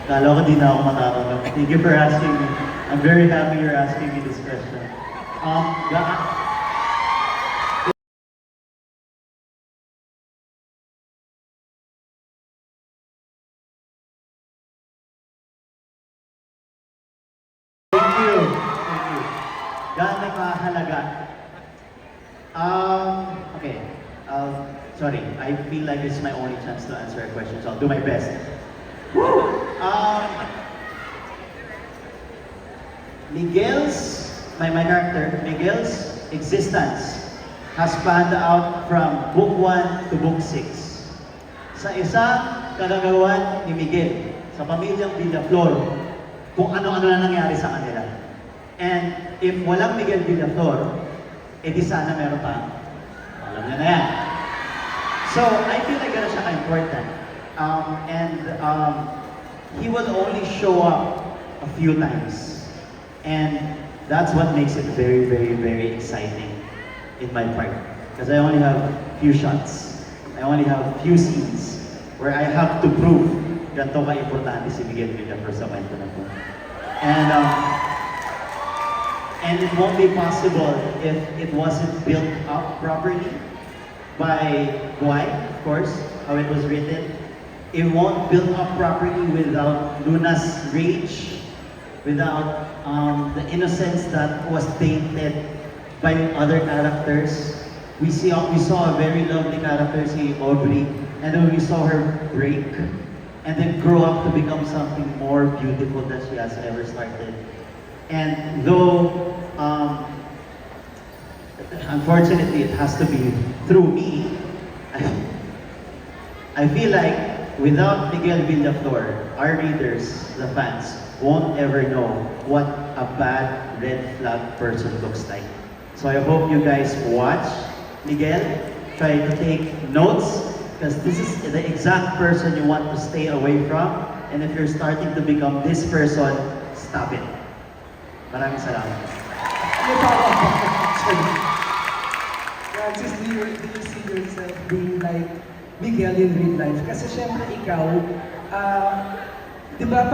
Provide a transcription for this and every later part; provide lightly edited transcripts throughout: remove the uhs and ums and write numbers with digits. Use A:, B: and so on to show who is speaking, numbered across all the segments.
A: Kala ko di na ako matatanong. Thank you for asking me. I'm very happy you're asking me this question. Um, Thank you. Thank you. Gaano kahalaga? Okay. Sorry, I feel like this is my only chance to answer a question, so I'll do my best. Miguel's, my character, Miguel's existence has panned out from book 1 to book 6. Sa isang kagagawan ni Miguel, sa pamilyang Villaflor, kung ano-ano na nangyari sa kanila. And if walang Miguel Villaflor, edi sana meron pa. Alam niyo na yan. So, I feel like gano'n siya ka-important. He will only show up a few times. And that's what makes it very, very, very exciting in my part. Because I only have few shots. I only have few scenes where I have to prove ganito ka-importante si Miguel Villaflor sa kwento na po. And it won't be possible if it wasn't built up properly by Guy, of course, how it was written. It won't build up properly without Luna's rage, without the innocence that was tainted by other characters. We saw a very lovely character, si Aubrey, and then we saw her break, and then grow up to become something more beautiful than she has ever started. And though, unfortunately, it has to be through me, I feel like without Miguel Villaflor, our readers, the fans, won't ever know what a bad red flag person looks like. So I hope you guys watch Miguel, try to take notes, because this is the exact person you want to stay away from. And if you're starting to become this person, stop it. Maraming salamat.
B: Francis, do you see yourself being like Miguel in real life? Kasi syempre ikaw, di ba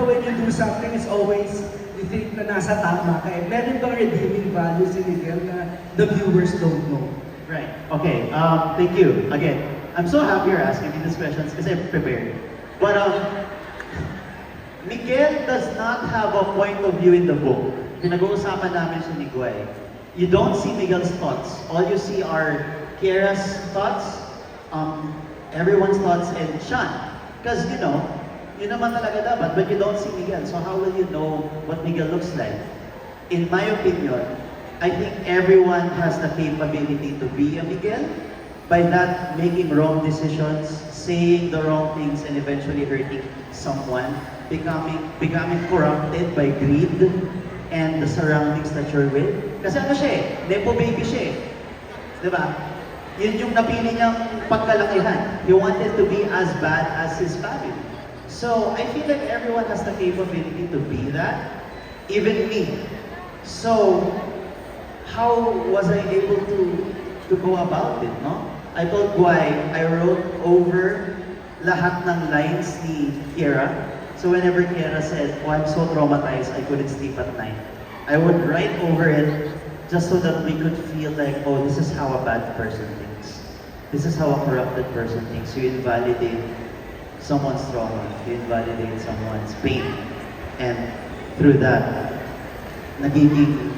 B: when you do something, it's always, you think na nasa tama ka. Meron bang redeeming value si Miguel na the viewers don't know?
A: Right. Okay. Thank you. Again, I'm so happy you're asking me these questions because I'm prepared. But Miguel does not have a point of view in the book. Pinag-uusapan namin siya ni Guy. You don't see Miguel's thoughts. All you see are Kiera's thoughts, everyone's thoughts, and Sean. Because, you know, yun naman talaga dapat, but you don't see Miguel. So how will you know what Miguel looks like? In my opinion, I think everyone has the capability to be a Miguel by not making wrong decisions, saying the wrong things, and eventually hurting someone, becoming corrupted by greed and the surroundings that you're with. Kasi ano siya eh, nepo baby siya eh. Diba? Yun yung napili niyang pagkalakihan. He wanted to be as bad as his family. So, I feel like everyone has the capability to be that, even me. So, how was I able to go about it, no? I told Guy, I wrote over lahat ng lines ni Kiera. So whenever Kiera said, oh, I'm so traumatized, I couldn't sleep at night, I would write over it just so that we could feel like, oh, this is how a bad person thinks. This is how a corrupted person thinks. You invalidate someone's trauma, you invalidate someone's pain. And through that, nagiging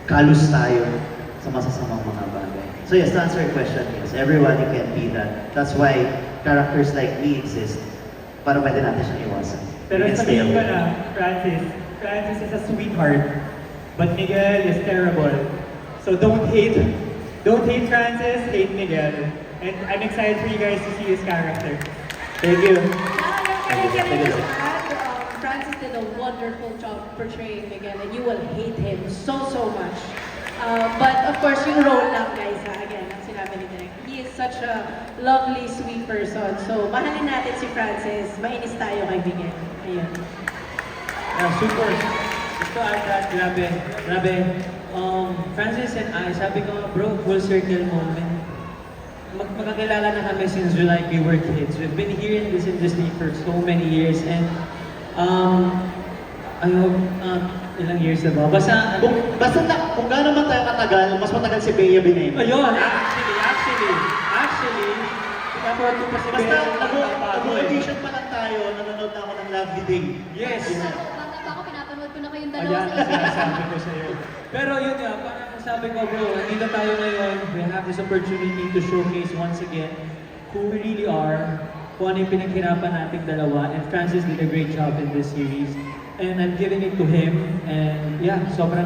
A: kalus tayo sa masasamang mga bagay. So yes, to answer your question, yes, everybody can be that. That's why characters like me exist. Para pwede natin siyang iwasan.
C: Pero sabihin ko na, Francis is a sweetheart, but Miguel is terrible. So don't hate Francis, hate Miguel. And I'm excited for you guys to see his character. Thank you.
D: Francis did a wonderful job portraying Miguel, and you will hate him so much. But of course, yung role lang guys, again, ang sinabi ni Direk, he is such a lovely, sweet person. So, mahalin natin si Francis, mainis tayo kay Miguel. Ayun.
E: Super. Gusto ata, grabe. Francis and I, sabi ko, bro, full circle moment. magkakilala na kami since like we were kids. We've been here in this industry for so many years and I hope, ilang years na ba? Basta,
A: Basta kung gaano man tayo katagal, mas matagal si Bea Binay.
E: ayun, actually, pinapanood ko pa si
A: Basta
E: Bea.
A: nag-audition pa lang tayo, nanonood na ako ng Lovely Day.
E: Yes.
F: Bata pa ako, pinapanood ko na kayong dalawa
E: Ayan,
F: sa isa.
E: sinasabi ko sa'yo. Pero yun nga, parang sabi ko bro, nandito tayo ngayon, we have this opportunity to showcase once again who we really are, kung ano yung pinaghirapan nating dalawa, and Francis did a great job in this series. And I'm giving it to him, and yeah, sobrang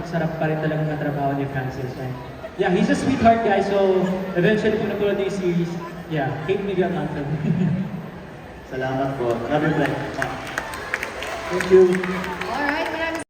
E: sarap pa rin talagang katrabaho ni Francis. And yeah, he's a sweetheart guy, so eventually kung napulad yung series, yeah, Kate Miguel Anthem.
A: Salamat po. Love you, Bea.
B: Thank you.
F: Alright, maraming